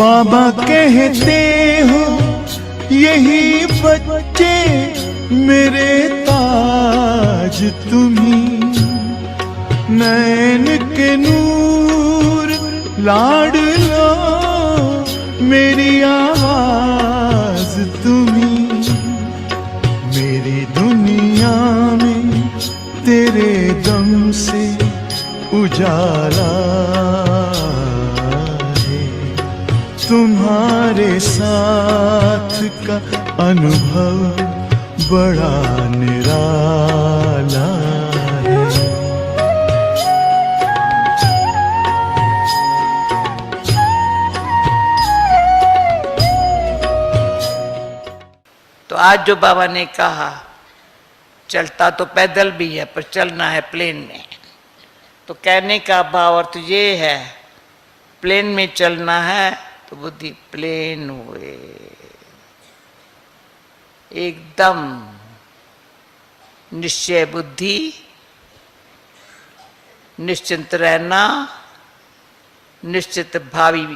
बाबा कहते हो यही बच्चे मेरे ताज तुम्ही, नैन के नूर लाडलो मेरी आवाज तुम्ही, मेरी दुनिया में तेरे दम से उजाला है, तुम्हारे साथ का अनुभव बड़ा निराला है। तो आज जो बाबा ने कहा, चलता तो पैदल भी है पर चलना है प्लेन में, तो कहने का भाव अर्थ ये है, प्लेन में चलना है तो बुद्धि प्लेन हुए, एकदम निश्चय बुद्धि, निश्चिंत रहना, निश्चित भावी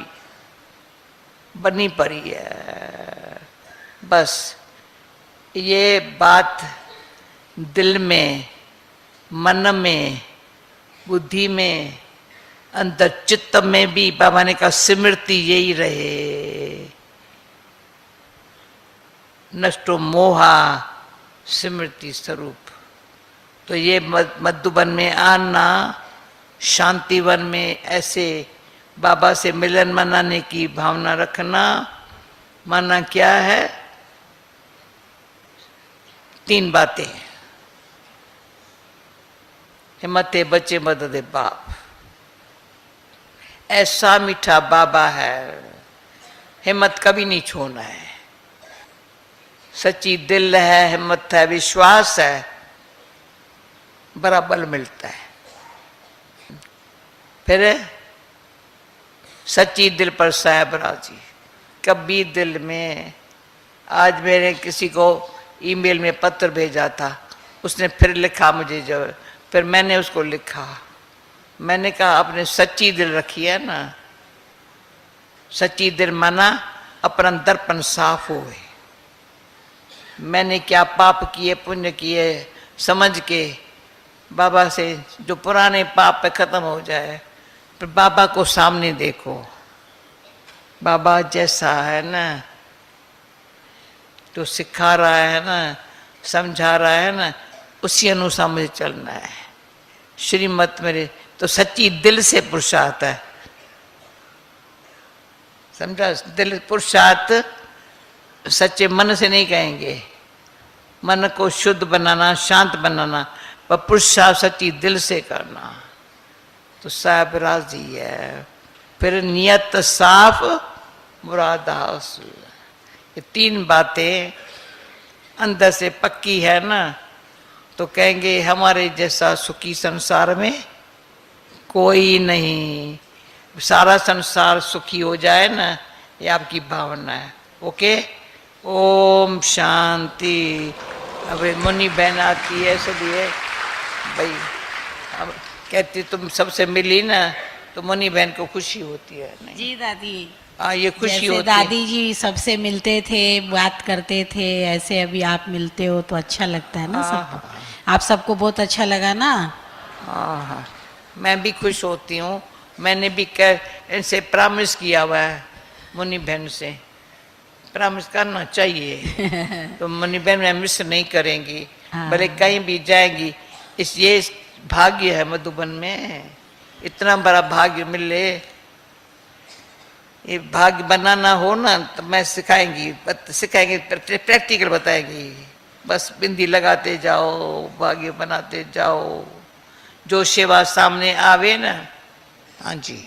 बनी पड़ी है। बस ये बात दिल में, मन में, बुद्धि में, अंदर चित्त में भी बाबा ने कहा स्मृति यही रहे, नष्टो मोहा स्मृति स्वरूप। तो ये मधुबन में आना, शांतिवन में ऐसे बाबा से मिलन मनाने की भावना रखना, माना क्या है? 3 बातें, हिम्मते बच्चे मददे बाप, ऐसा मीठा बाबा है, हिम्मत कभी नहीं छोड़ना है, सच्ची दिल है, हिम्मत है, विश्वास है, बड़ा बल मिलता है। फिर सच्ची दिल पर साहब राजी, कभी दिल में, आज मेरे किसी को ईमेल में पत्र भेजा था, उसने फिर लिखा मुझे, जब फिर मैंने उसको लिखा, मैंने कहा अपने सच्ची दिल रखी है ना, सच्ची दिल माना अपना दर्पण साफ होए, मैंने क्या पाप किए पुण्य किए समझ के बाबा से जो पुराने पाप पे खत्म हो जाए, फिर बाबा को सामने देखो, बाबा जैसा है ना, तो सिखा रहा है ना, समझा रहा है ना, उसी अनुसार मुझे चलना है। श्रीमत मेरे तो सच्ची दिल से पुरुषार्थ है, समझा? दिल पुरुषार्थ सच्चे मन से नहीं कहेंगे, मन को शुद्ध बनाना, शांत बनाना, पर पुरुषार्थ सच्ची दिल से करना, तो साहब राजी है। फिर नियत साफ मुराद हासिल, ये 3 बातें अंदर से पक्की है ना, तो कहेंगे हमारे जैसा सुखी संसार में कोई नहीं, सारा संसार सुखी हो जाए ना, ये आपकी भावना है। ओके, ओम शांति। अब मुनि बहन आती है, इसलिए भाई अब कहती तुम सबसे मिली ना, तो मुनि बहन को खुशी होती है। नहीं जी दादी, ये खुशी होती दादी जी सबसे मिलते थे, बात करते थे, ऐसे अभी आप मिलते हो तो अच्छा लगता है ना सबको। आप सबको बहुत अच्छा लगा ना? हाँ, मैं भी खुश होती हूँ। मैंने भी इनसे प्रॉमिस किया हुआ है, मुनि बहन से प्रॉमिस करना चाहिए। तो मुनि बहन मैं मिस नहीं करेंगी, भले कहीं भी जाएंगी। ये भाग्य है मधुबन में, इतना बड़ा भाग्य मिले, ये भाग्य बनाना हो ना तो मैं सिखाएंगी, प्रैक्टिकल बताएंगी। बस बिंदी लगाते जाओ, भाग्य बनाते जाओ, जो सेवा सामने आवे ना। हाँ जी,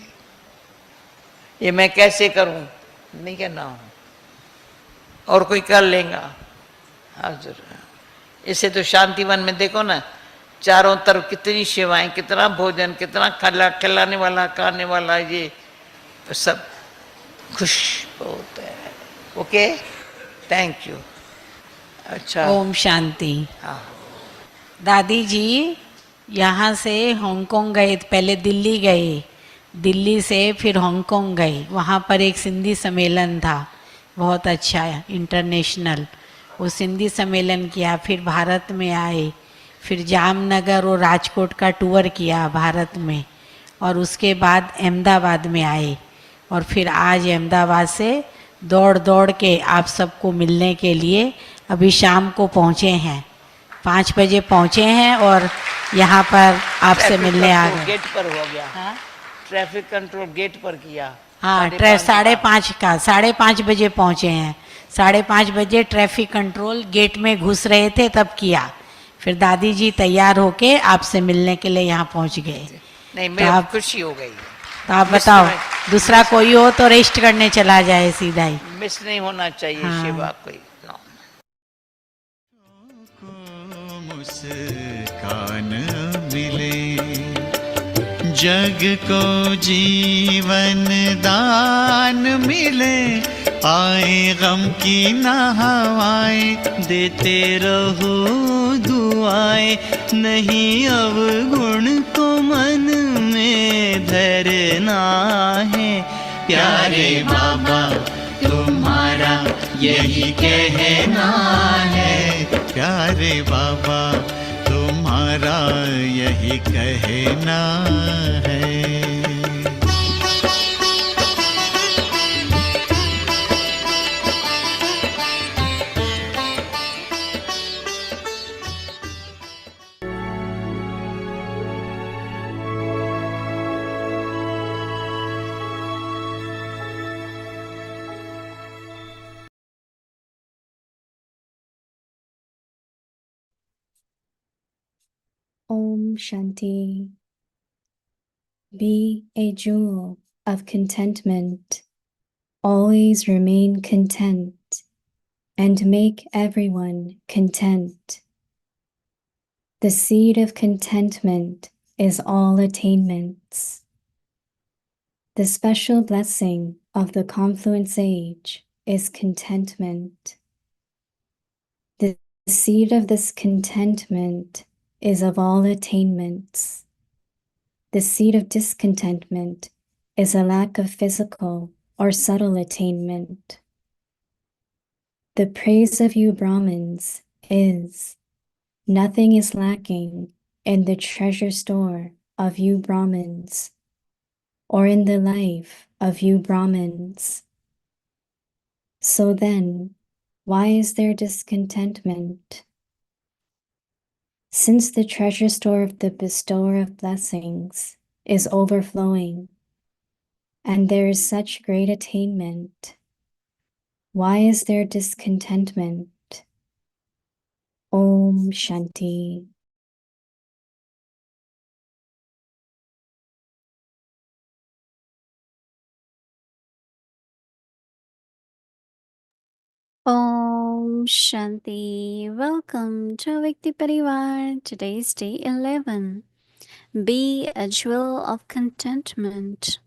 ये मैं कैसे करूं नहीं कहना हूं, और कोई कर लेगा। हाजिर, इसे तो शांतिवन में देखो ना, चारों तरफ कितनी सेवाएं, कितना भोजन, कितना खिलाने वाला, खाने वाला, ये सब खुश होता है। Okay, thank you. अच्छा, ओम शांति। हाँ, दादी जी यहाँ से हांगकांग गए, पहले दिल्ली गए, दिल्ली से फिर हांगकांग गई, वहाँ पर एक सिंधी सम्मेलन था, बहुत अच्छा इंटरनेशनल। वो सिंधी सम्मेलन किया, फिर भारत में आए, फिर जामनगर और राजकोट का टूर किया भारत में, और उसके बाद अहमदाबाद में आए, और फिर आज अहमदाबाद से दौड़ दौड़ के आप सबको मिलने के लिए अभी शाम को पहुँचे हैं, 5 बजे पहुँचे हैं और यहाँ पर आपसे मिलने आ गए। गेट पर हो गया। हाँ, ट्रैफिक कंट्रोल गेट पर किया। हाँ, 5:30 बजे पहुँचे हैं, 5:30 बजे ट्रैफिक कंट्रोल गेट में घुस रहे थे तब किया, फिर दादी जी तैयार होके आपसे मिलने के लिए यहाँ पहुँच गए। नहीं, तो मेरी आप खुशी हो गई। तो आप बताओ, दूसरा कोई हो तो रेस्ट करने चला जाए सीधा ही। मिस नहीं होना चाहिए हाँ। शिवा कोई। मुस्कान मिले, जग को जीवन दान मिले, आए गम की न हवाएं, देते रहो दुआएं, नहीं अवगुण को मन में धरना है। प्यारे बाबा तुम्हारा यही कहना है, प्यारे बाबा तुम्हारा यही कहना है। Om Shanti. Be a jewel of contentment. Always remain content and make everyone content. The seed of contentment is all attainments. The special blessing of the confluence age is contentment. The seed of this contentment is of all attainments. The seed of discontentment is a lack of physical or subtle attainment. The praise of you Brahmins is, nothing is lacking in the treasure store of you Brahmins, or in the life of you Brahmins. So then, why is there discontentment? Since the treasure store of the bestower of blessings is overflowing, and there is such great attainment, why is there discontentment? Om Shanti. Om Shanti. Welcome to Vikti Parivar. Today is day 11. Be a jewel of contentment.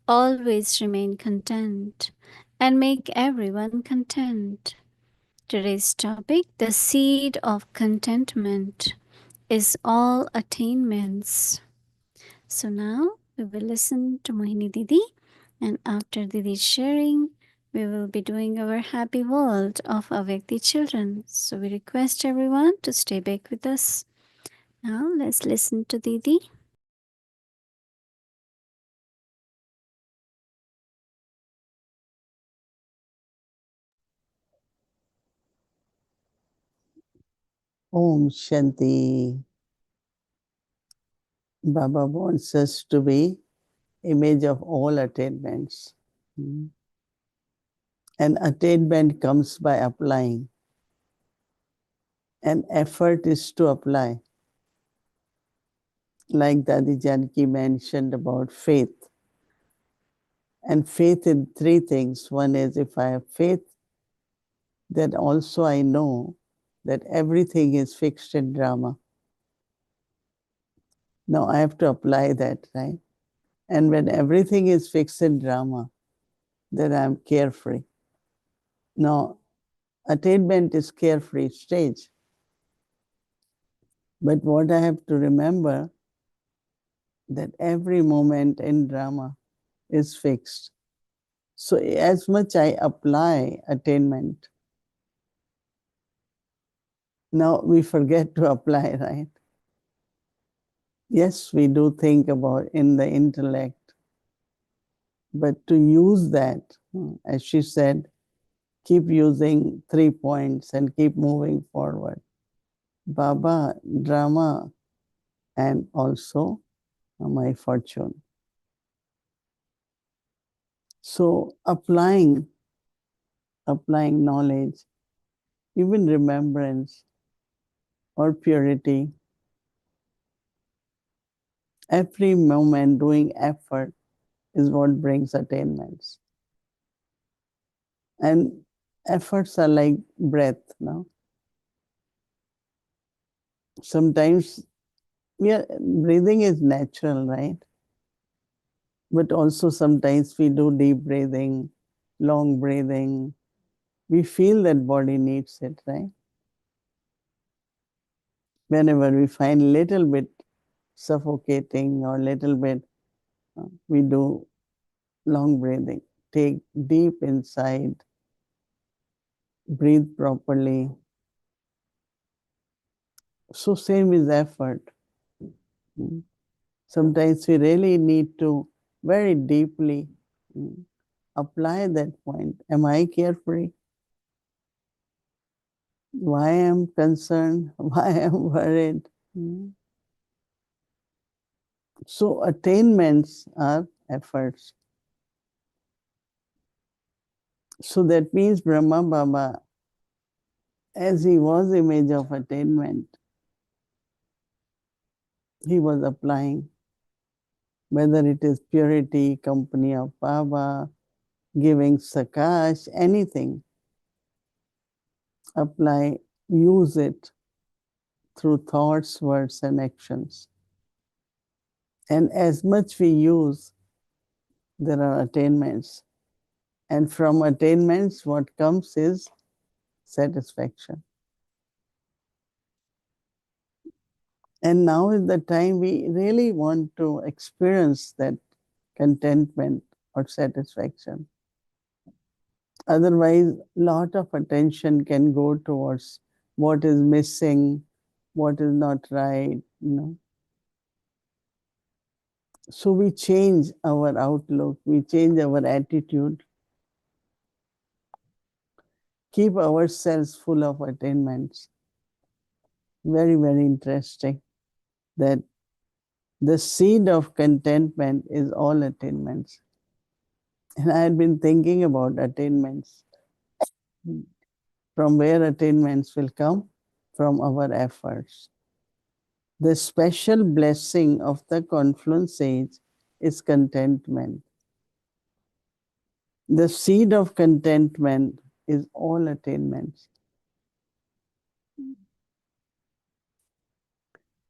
Always remain content and make everyone content. Today's topic, the seed of contentment, is all attainments. So now we will listen to Mohini Didi, and after Didi's sharing, we will be doing our happy world of Avyakti children. So we request everyone to stay back with us. Now let's listen to Didi. Om Shanti. Baba wants us to be image of all attainments. And attainment comes by applying. And effort is to apply. Like Dadi Janki mentioned about faith. And faith in three things. One is, if I have faith, then also I know that everything is fixed in drama. Now I have to apply that, right? And when everything is fixed in drama, then I'm carefree. Now, attainment is carefree stage. But what I have to remember that every moment in drama is fixed. So as much I apply attainment, now we forget to apply, right? Yes, we do think about in the intellect, but to use that, as she said, keep using 3 points and keep moving forward. Baba, drama, and also my fortune. So applying knowledge, even remembrance or purity, every moment doing effort is what brings attainments. And efforts are like breath, no? Sometimes breathing is natural, right? But also sometimes we do deep breathing, long breathing. We feel that body needs it, right? Whenever we find little bit suffocating or little bit, we do long breathing. Take deep inside, breathe properly. So same is effort. Sometimes we really need to very deeply apply that point. Am I carefree? Why am concerned? Why am worried? So attainments are efforts. So that means Brahma Baba, as he was image of attainment, he was applying, whether it is purity, company of Baba, giving sakash, anything, apply, use it through thoughts, words, and actions. And as much we use, there are attainments. And from attainments, what comes is satisfaction. And now is the time we really want to experience that contentment or satisfaction. Otherwise, lot of attention can go towards what is missing, what is not right, So we change our outlook, we change our attitude, keep ourselves full of attainments. Very, very interesting that the seed of contentment is all attainments. And I had been thinking about attainments. From where attainments will come? From our efforts. The special blessing of the confluence age is contentment. The seed of contentment is all attainments.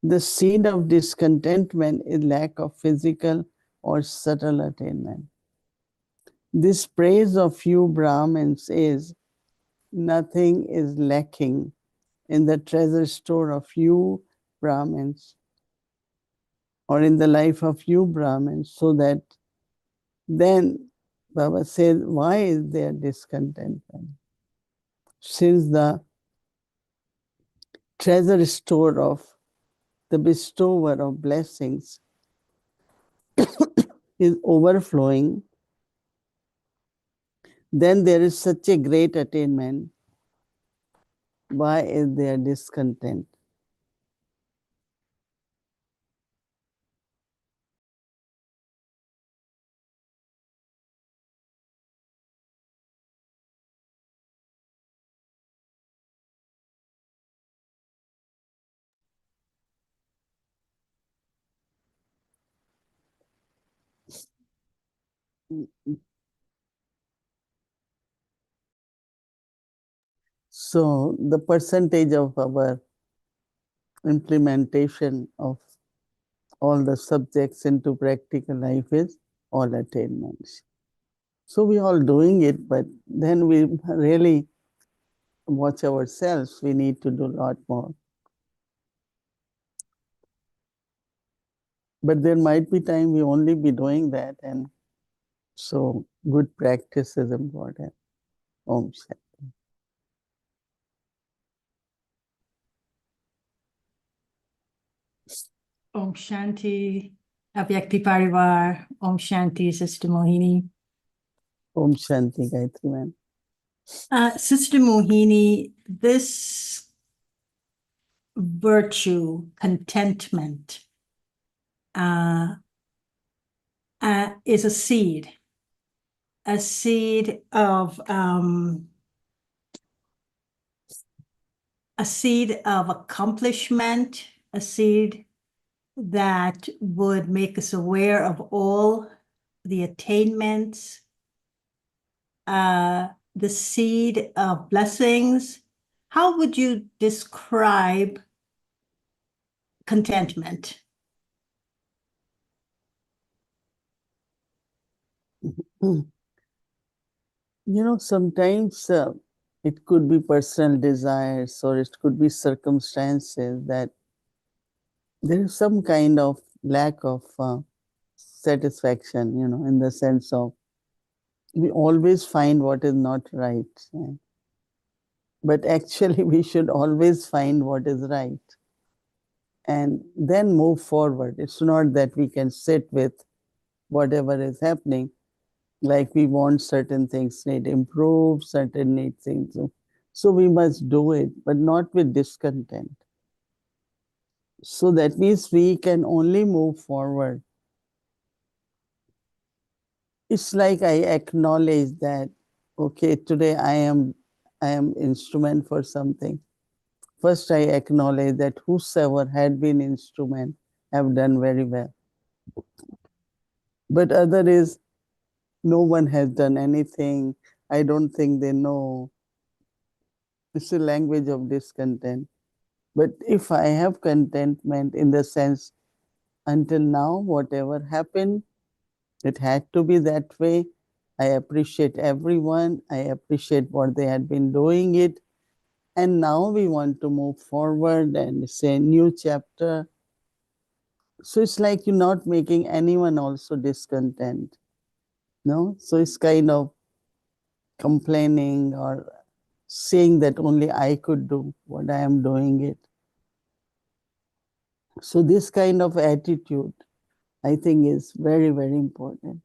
The seed of discontentment is lack of physical or subtle attainment. This praise of you Brahmins is nothing is lacking in the treasure store of you Brahmins or in the life of you Brahmins, so that then Baba says, why is there discontentment? Since the treasure store of the bestower of blessings is overflowing, then there is such a great attainment. Why is there discontent? So the percentage of our implementation of all the subjects into practical life is all attainments. So we all doing it, but then we really watch ourselves. We need to do a lot more. But there might be time we only be doing that, and so good practice is important. Om Shanti. Om Shanti, Avyakti Parivar, Om Shanti, Sister Mohini. Om Shanti, Gayatri ma'am. Sister Mohini, this virtue, contentment, is a seed of accomplishment, a seed that would make us aware of all the attainments, the seed of blessings. How would you describe contentment? Sometimes it could be personal desires or it could be circumstances that there is some kind of lack of satisfaction, in the sense of we always find what is not right. But actually, we should always find what is right and then move forward. It's not that we can sit with whatever is happening, like we want certain things need improve, certain need things. So we must do it, but not with discontent. So that means we can only move forward. It's like I acknowledge that, okay, today I am instrument for something. First, I acknowledge that whosoever had been instrument have done very well. But other is, no one has done anything. I don't think they know. It's a language of discontent. But if I have contentment in the sense, until now, whatever happened, it had to be that way. I appreciate everyone. I appreciate what they had been doing it. And now we want to move forward and say new chapter. So it's like you're not making anyone also discontent. No? So it's kind of complaining or saying that only I could do what I am doing it. So this kind of attitude, I think, is very, very important.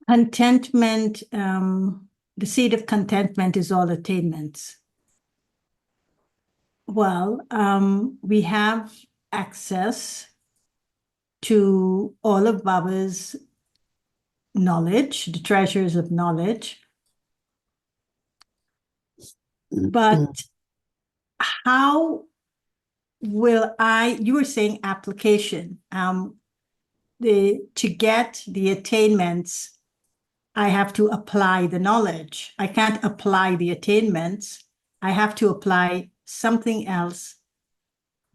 Contentment, the seed of contentment is all attainments. Well, we have access to all of Baba's knowledge, the treasures of knowledge. But how will you were saying application, to get the attainments, I have to apply the knowledge. I can't apply the attainments. I have to apply something else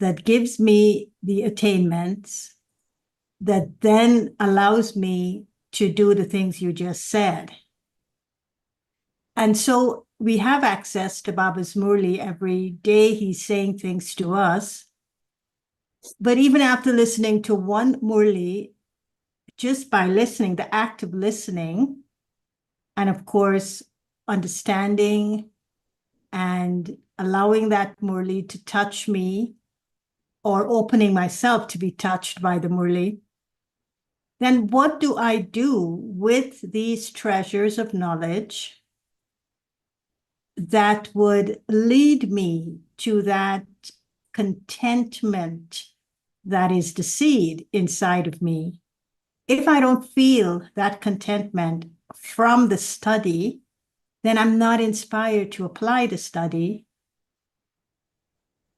that gives me the attainments that then allows me to do the things you just said. And so we have access to Baba's Murli every day. He's saying things to us. But even after listening to one Murli, just by listening, the act of listening, and of course, understanding and allowing that Murli to touch me or opening myself to be touched by the Murli, then what do I do with these treasures of knowledge that would lead me to that contentment that is the seed inside of me? If I don't feel that contentment from the study, then I'm not inspired to apply the study,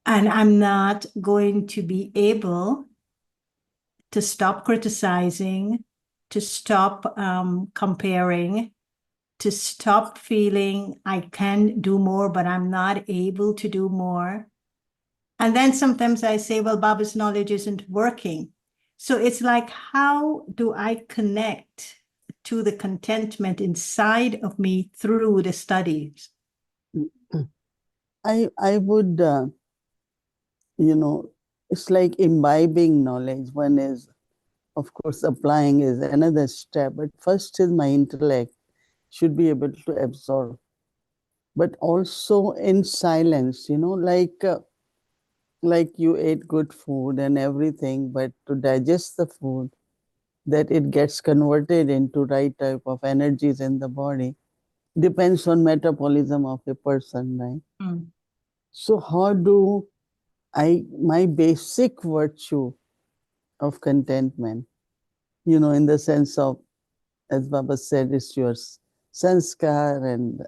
and I'm not going to be able to stop criticizing, to stop comparing, to stop feeling I can do more, but I'm not able to do more. And then sometimes I say, well, Baba's knowledge isn't working. So it's like, how do I connect to the contentment inside of me through the studies? I would, it's like imbibing knowledge. One is, of course, applying is another step, but first is my intellect should be able to absorb. But also in silence, like you ate good food and everything, but to digest the food, that it gets converted into right type of energies in the body depends on metabolism of a person, right? Mm. So how do my basic virtue of contentment, in the sense of, as Baba said, it's your sanskar, and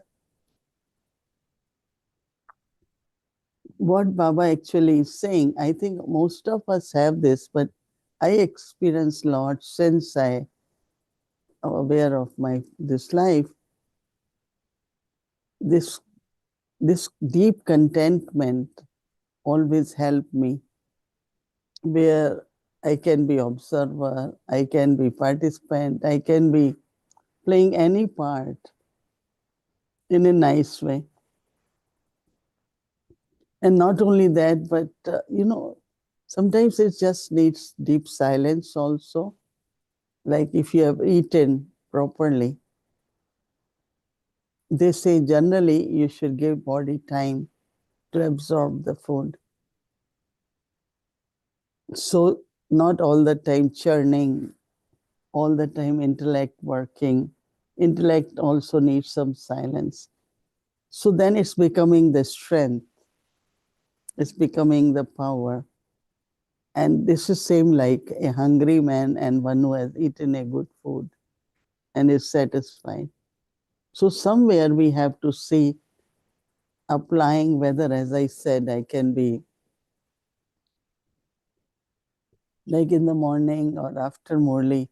what Baba actually is saying, I think most of us have this, but I experience a lot since I am aware of this life, this this deep contentment always help me, where I can be observer, I can be participant, I can be playing any part in a nice way. And not only that, but sometimes it just needs deep silence also. Like if you have eaten properly, they say generally you should give body time to absorb the food. So not all the time churning, all the time intellect working. Intellect also needs some silence. So then it's becoming the strength, it's becoming the power. And this is same like a hungry man and one who has eaten a good food and is satisfied. So somewhere we have to see applying whether, as I said, I can be like in the morning or after Murli.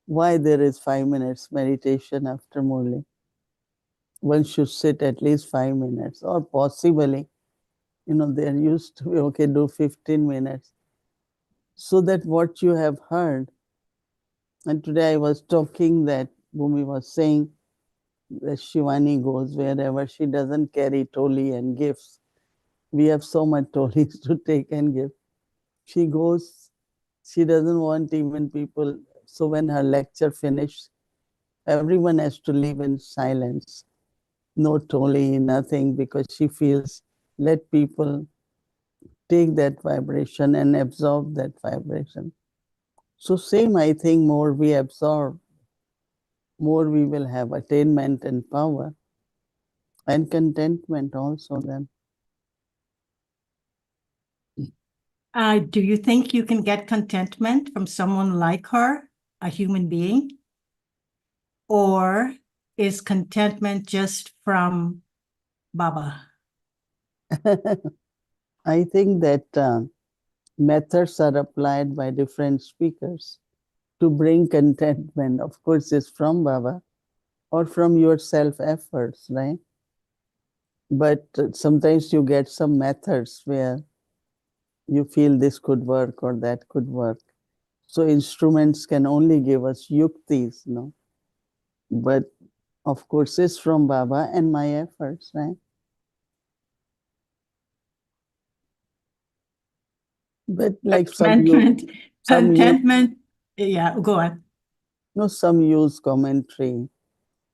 Why there is 5 minutes meditation after Murli? One should sit at least 5 minutes, or possibly, there used to be, okay, do 15 minutes. So that what you have heard, and today I was talking that Bhumi was saying that Shivani goes wherever, she doesn't carry toli and gifts. We have so much tolis to take and give. She goes, she doesn't want even people. So when her lecture finished, everyone has to leave in silence. No toli, nothing, because she feels, let people take that vibration and absorb that vibration. So same, I think, more we absorb, more we will have attainment and power and contentment also then. Do you think you can get contentment from someone like her, a human being? Or is contentment just from Baba? I think that methods are applied by different speakers to bring contentment. Of course, it's from Baba or from your self efforts, right? But sometimes you get some methods where you feel this could work or that could work. So instruments can only give us yuktis, no? But of course, it's from Baba and my efforts, right? But like Contentment, some use, contentment. Yeah, go on. some use commentary,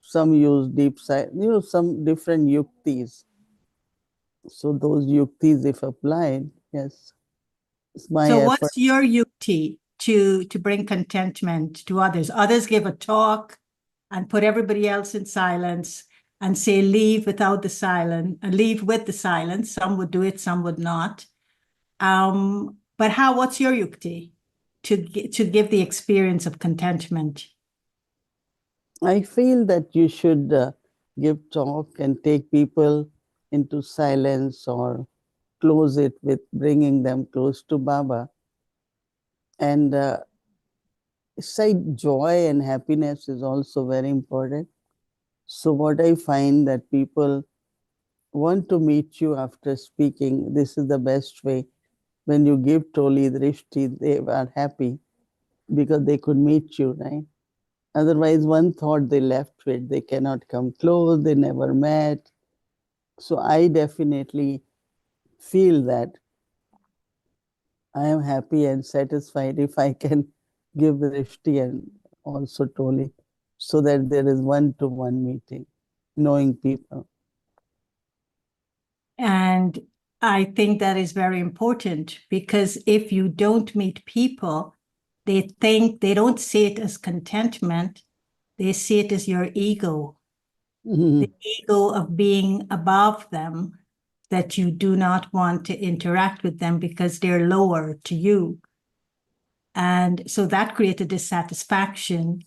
some use deep side, some different yuktis. So those yuktis, if applied, yes, it's my So effort. what's your yukti to bring contentment to others? Others give a talk and put everybody else in silence and say leave without the silence, leave with the silence. Some would do it, some would not. But what's your yukti to give the experience of contentment? I feel that you should give talk and take people into silence or close it with bringing them close to Baba. And it's like joy and happiness is also very important. So what I find that people want to meet you after speaking. This is the best way. When you give Toli Drishti, they are happy because they could meet you, right? Otherwise, one thought they left with, they cannot come close, they never met. So I definitely feel that I am happy and satisfied if I can give Drishti and also Toli, so that there is one-to-one meeting, knowing people. And I think that is very important, because if you don't meet people, they don't see it as contentment, they see it as your ego, the ego of being above them, that you do not want to interact with them because they're lower to you. And so that creates a dissatisfaction,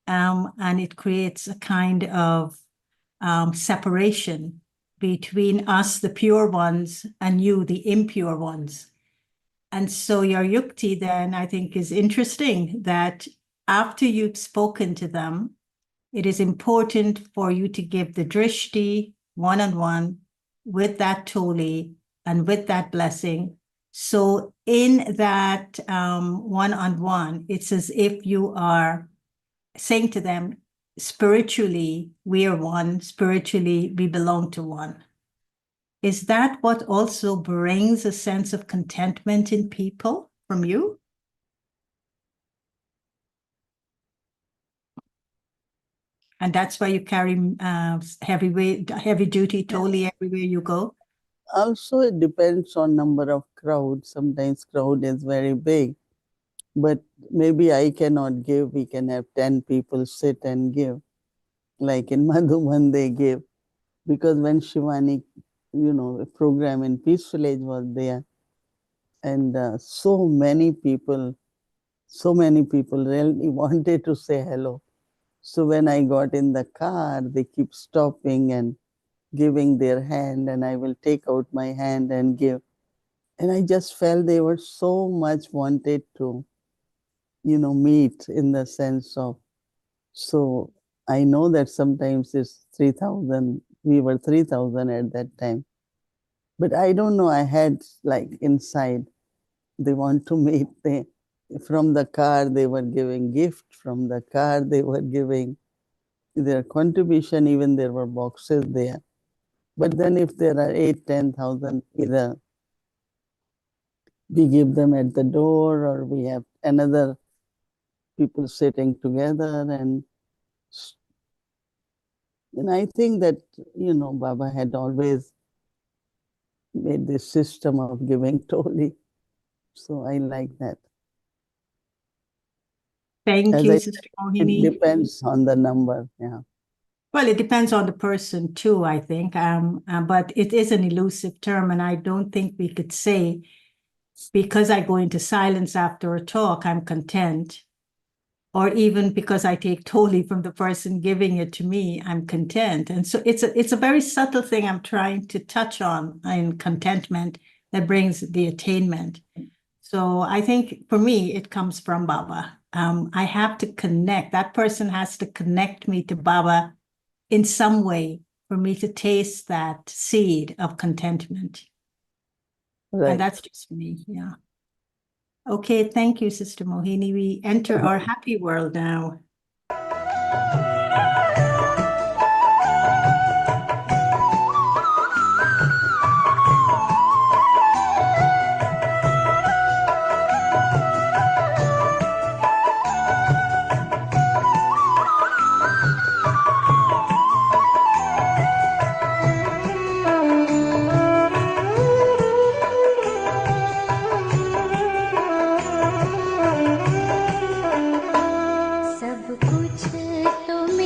and it creates a kind of separation between us, the pure ones, and you, the impure ones. And so your yukti then, I think, is interesting, that after you've spoken to them, it is important for you to give the drishti one-on-one with that toli and with that blessing. So in that one-on-one, it's as if you are saying to them, spiritually, we are one, spiritually, we belong to one. Is that what also brings a sense of contentment in people from you? And that's why you carry heavy duty totally everywhere you go? Also, it depends on number of crowd. Sometimes crowd is very big, but maybe I cannot give. We can have 10 people sit and give. Like in Madhuban, they give. Because when Shivani, a program in Peace Village was there, and so many people really wanted to say hello. So when I got in the car, they keep stopping and giving their hand, and I will take out my hand and give. And I just felt they were so much wanted to, meet in the sense of, so I know that sometimes it's 3,000, we were 3,000 at that time. But I don't know, I had like inside, they want to meet. From the car, they were giving gift. From the car, they were giving their contribution. Even there were boxes there. But then if there are 8,000, 10,000, either we give them at the door or we have another people sitting together. And I think that, Baba had always made this system of giving totally. So I like that. Thank As you, I Sister said, it Mohini. depends on the number. Yeah. Well, it depends on the person too, I think. But it is an elusive term, and I don't think we could say, because I go into silence after a talk, I'm content. Or even because I take totally from the person giving it to me, I'm content. And so it's a very subtle thing I'm trying to touch on in contentment that brings the attainment. So I think for me, it comes from Baba. I have to connect. That person has to connect me to Baba in some way for me to taste that seed of contentment. Right. And that's just me, yeah. Okay, thank you, Sister Mohini. We enter our happy world now. सब कुछ तो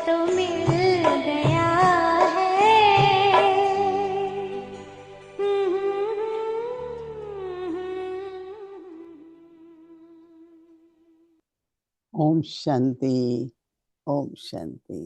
तो मिल गया है। Om Shanti. Om Shanti.